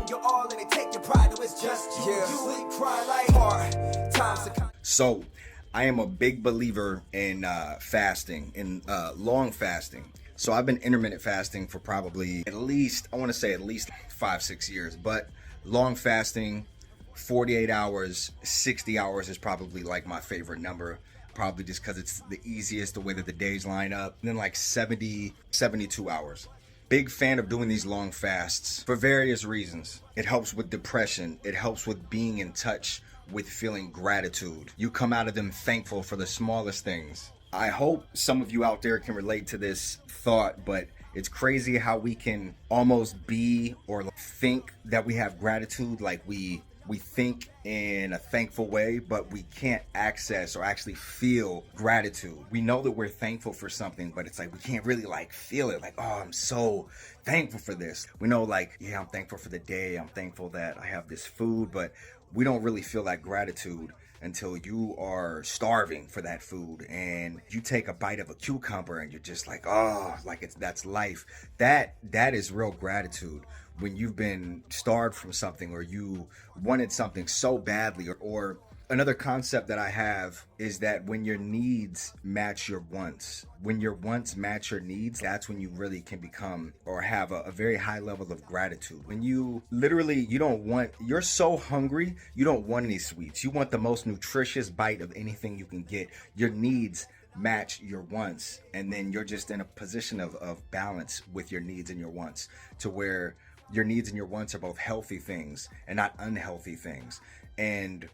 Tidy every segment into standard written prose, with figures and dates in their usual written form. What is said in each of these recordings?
giving you all and they take your pride. No, it's just you. You sleep, cry like hard times to come. So I am a big believer in fasting, in long fasting. So I've been intermittent fasting for probably at least 5-6 years, but long fasting, 48 hours, 60 hours is probably like my favorite number, probably just because it's the easiest, the way that the days line up. And then like 72 hours. Big fan of doing these long fasts for various reasons. It helps with depression. It helps with being in touch with feeling gratitude. You come out of them thankful for the smallest things. I hope some of you out there can relate to this thought, but it's crazy how we can almost be or think that we have gratitude, like we think in a thankful way, but we can't access or actually feel gratitude. We know that we're thankful for something, but it's like we can't really like feel it. Like, oh, I'm so thankful for this. We know like, yeah, I'm thankful for the day. I'm thankful that I have this food, but we don't really feel that gratitude until you are starving for that food and you take a bite of a cucumber and you're just like, oh, like that's life. That is real gratitude. When you've been starved from something or you wanted something so badly, or another concept that I have is that when your needs match your wants, when your wants match your needs, that's when you really can become or have a very high level of gratitude. When you literally, you're so hungry, you don't want any sweets. You want the most nutritious bite of anything you can get. Your needs match your wants, and then you're just in a position of balance with your needs and your wants, to where your needs and your wants are both healthy things and not unhealthy things. And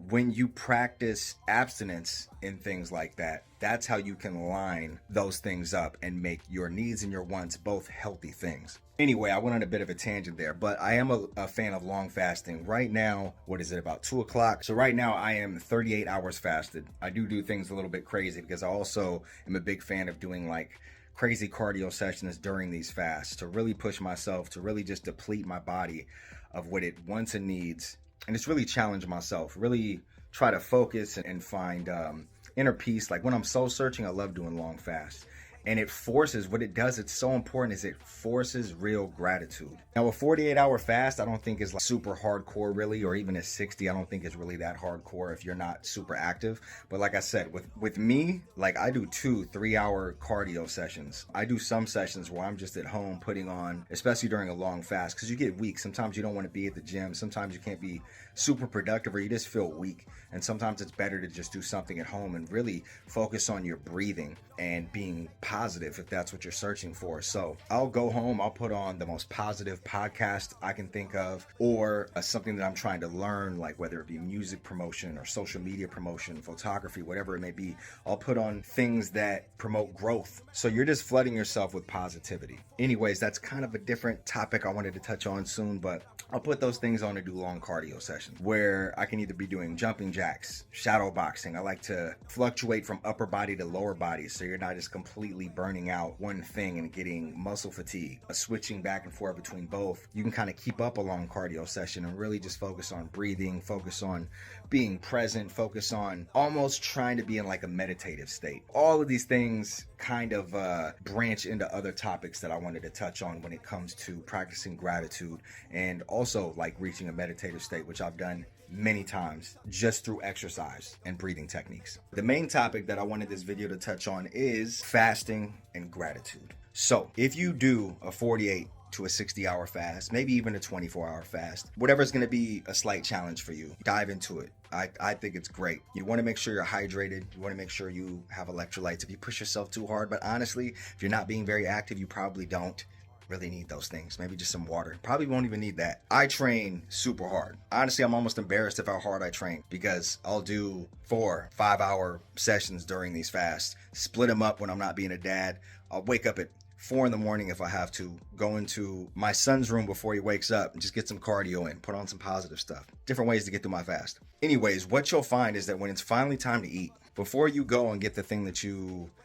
when you practice abstinence in things like that, that's how you can line those things up and make your needs and your wants both healthy things. Anyway, I went on a bit of a tangent there, but I am a fan of long fasting. Right now, what is it, about 2 o'clock? So right now I am 38 hours fasted. I do things a little bit crazy because I also am a big fan of doing like crazy cardio sessions during these fasts to really push myself, to really just deplete my body of what it wants and needs. And it's really challenge myself, really try to focus and find inner peace. Like when I'm soul searching, I love doing long fasts. And it forces, what it does, it's so important, is it forces real gratitude. Now a 48-hour fast, I don't think is like super hardcore really, or even a 60, I don't think is really that hardcore if you're not super active. But like I said, with me, like I do 2-3-hour cardio sessions. I do some sessions where I'm just at home putting on, especially during a long fast, because you get weak. Sometimes you don't want to be at the gym. Sometimes you can't be super productive, or you just feel weak. And sometimes it's better to just do something at home and really focus on your breathing and being positive if that's what you're searching for. So I'll go home, I'll put on the most positive podcast I can think of, or something that I'm trying to learn, like whether it be music promotion or social media promotion, photography, whatever it may be. I'll put on things that promote growth. So you're just flooding yourself with positivity. Anyways, that's kind of a different topic I wanted to touch on soon, but I'll put those things on to do long cardio sessions where I can either be doing jumping jacks, shadow boxing. I like to fluctuate from upper body to lower body so you're not just completely burning out one thing and getting muscle fatigue. Switching back and forth between both, you can kind of keep up a long cardio session and really just focus on breathing, focus on being present, focus on almost trying to be in like a meditative state. All of these things kind of branch into other topics that I wanted to touch on when it comes to practicing gratitude and also like reaching a meditative state, which I've done many times just through exercise and breathing techniques. The main topic that I wanted this video to touch on is fasting and gratitude. So if you do a 48 to a 60-hour fast, maybe even a 24-hour fast, whatever's going to be a slight challenge for you, dive into it. I think it's great. You want to make sure you're hydrated. You want to make sure you have electrolytes if you push yourself too hard. But honestly, if you're not being very active, you probably don't really need those things. Maybe just some water. Probably won't even need that. I train super hard. Honestly, I'm almost embarrassed of how hard I train because I'll do 4-5-hour sessions during these fasts, split them up when I'm not being a dad. I'll wake up at 4 in the morning if I have to, go into my son's room before he wakes up and just get some cardio in, put on some positive stuff. Different ways to get through my fast. Anyways, what you'll find is that when it's finally time to eat, before you go and get the thing that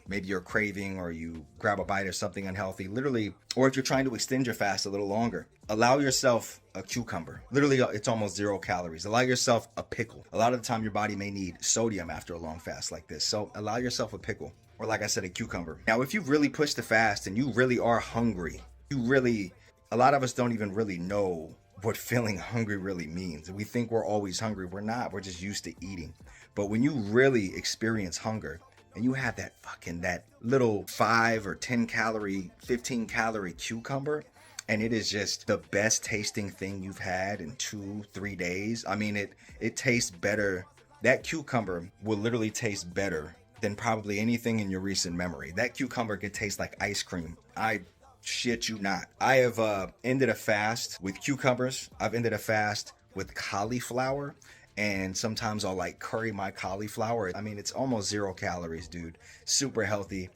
maybe you're craving, or you grab a bite of something unhealthy, literally, or if you're trying to extend your fast a little longer, allow yourself a cucumber. Literally, it's almost 0 calories. Allow yourself a pickle. A lot of the time your body may need sodium after a long fast like this. So allow yourself a pickle. Or like I said, a cucumber. Now, if you really push the fast and you really are hungry, a lot of us don't even really know what feeling hungry really means. We think we're always hungry. We're not. We're just used to eating. But when you really experience hunger and you have that little 5 or 10 calorie, 15 calorie cucumber, and it is just the best tasting thing you've had in 2-3 days. I mean, it tastes better. That cucumber will literally taste better than probably anything in your recent memory. That cucumber could taste like ice cream. I shit you not. I have ended a fast with cucumbers. I've ended a fast with cauliflower. And sometimes I'll like curry my cauliflower. I mean, it's almost 0 calories, dude. Super healthy.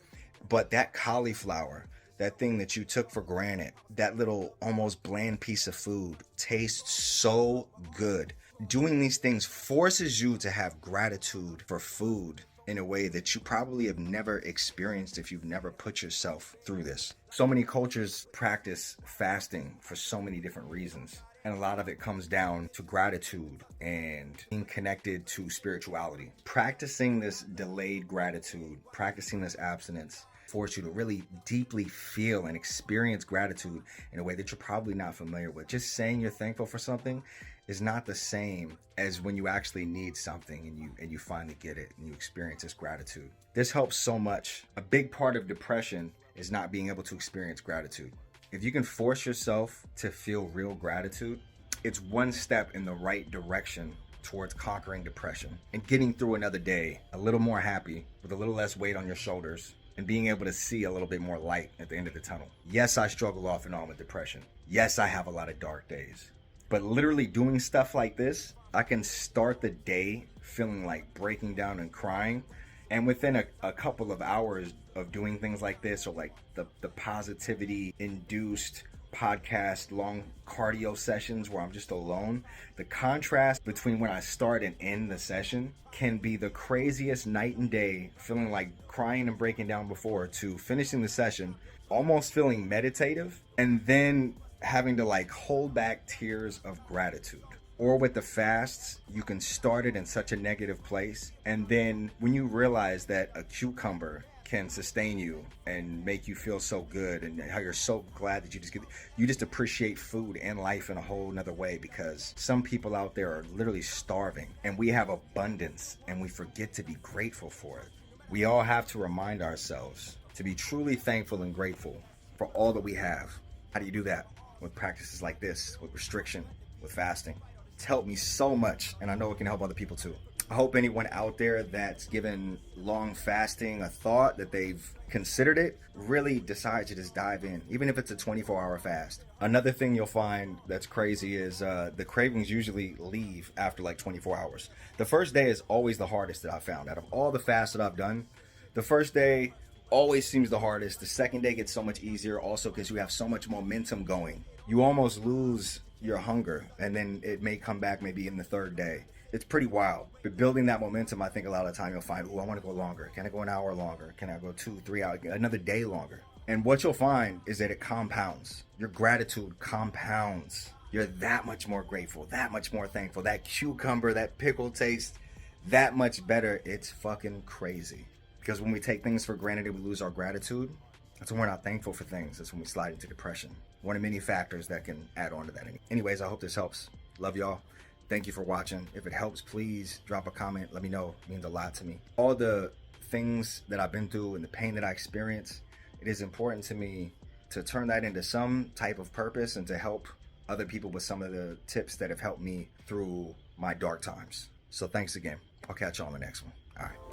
But that cauliflower, that thing that you took for granted, that little almost bland piece of food tastes so good. Doing these things forces you to have gratitude for food in a way that you probably have never experienced if you've never put yourself through this. So many cultures practice fasting for so many different reasons. And a lot of it comes down to gratitude and being connected to spirituality. Practicing this delayed gratitude, practicing this abstinence, force you to really deeply feel and experience gratitude in a way that you're probably not familiar with. Just saying you're thankful for something is not the same as when you actually need something and you finally get it and you experience this gratitude. This helps so much. A big part of depression is not being able to experience gratitude. If you can force yourself to feel real gratitude, it's one step in the right direction towards conquering depression and getting through another day a little more happy with a little less weight on your shoulders and being able to see a little bit more light at the end of the tunnel. Yes, I struggle off and on with depression. Yes, I have a lot of dark days. But literally doing stuff like this, I can start the day feeling like breaking down and crying. And within a couple of hours of doing things like this, or like the positivity induced podcast, long cardio sessions where I'm just alone, the contrast between when I start and end the session can be the craziest night and day, feeling like crying and breaking down before, to finishing the session, almost feeling meditative, and then having to like hold back tears of gratitude. Or with the fasts, you can start it in such a negative place, and then when you realize that a cucumber can sustain you and make you feel so good, and how you're so glad that you just appreciate food and life in a whole nother way, because some people out there are literally starving and we have abundance and we forget to be grateful for it. We all have to remind ourselves to be truly thankful and grateful for all that we have. How do you do that? With practices like this, with restriction, with fasting. It's helped me so much, and I know it can help other people too. I hope anyone out there that's given long fasting a thought, that they've considered it, really decides to just dive in, even if it's a 24-hour fast. Another thing you'll find that's crazy is the cravings usually leave after like 24 hours. The first day is always the hardest that I've found. Out of all the fasts that I've done, the first day always seems the hardest. The second day gets so much easier, also because you have so much momentum going. You almost lose your hunger, and then it may come back maybe in the third day. It's pretty wild. But building that momentum, I think a lot of the time you'll find, I want to go longer. Can I go an hour longer? Can I go 2-3 hours? Another day longer. And what you'll find is that it compounds. Your gratitude compounds. You're that much more grateful, that much more thankful. That cucumber, that pickle taste that much better. It's fucking crazy. Because when we take things for granted and we lose our gratitude, that's when we're not thankful for things. That's when we slide into depression. One of many factors that can add on to that. Anyways, I hope this helps. Love y'all. Thank you for watching. If it helps, please drop a comment. Let me know. It means a lot to me. All the things that I've been through and the pain that I experience, it is important to me to turn that into some type of purpose and to help other people with some of the tips that have helped me through my dark times. So thanks again. I'll catch you on the next one. All right.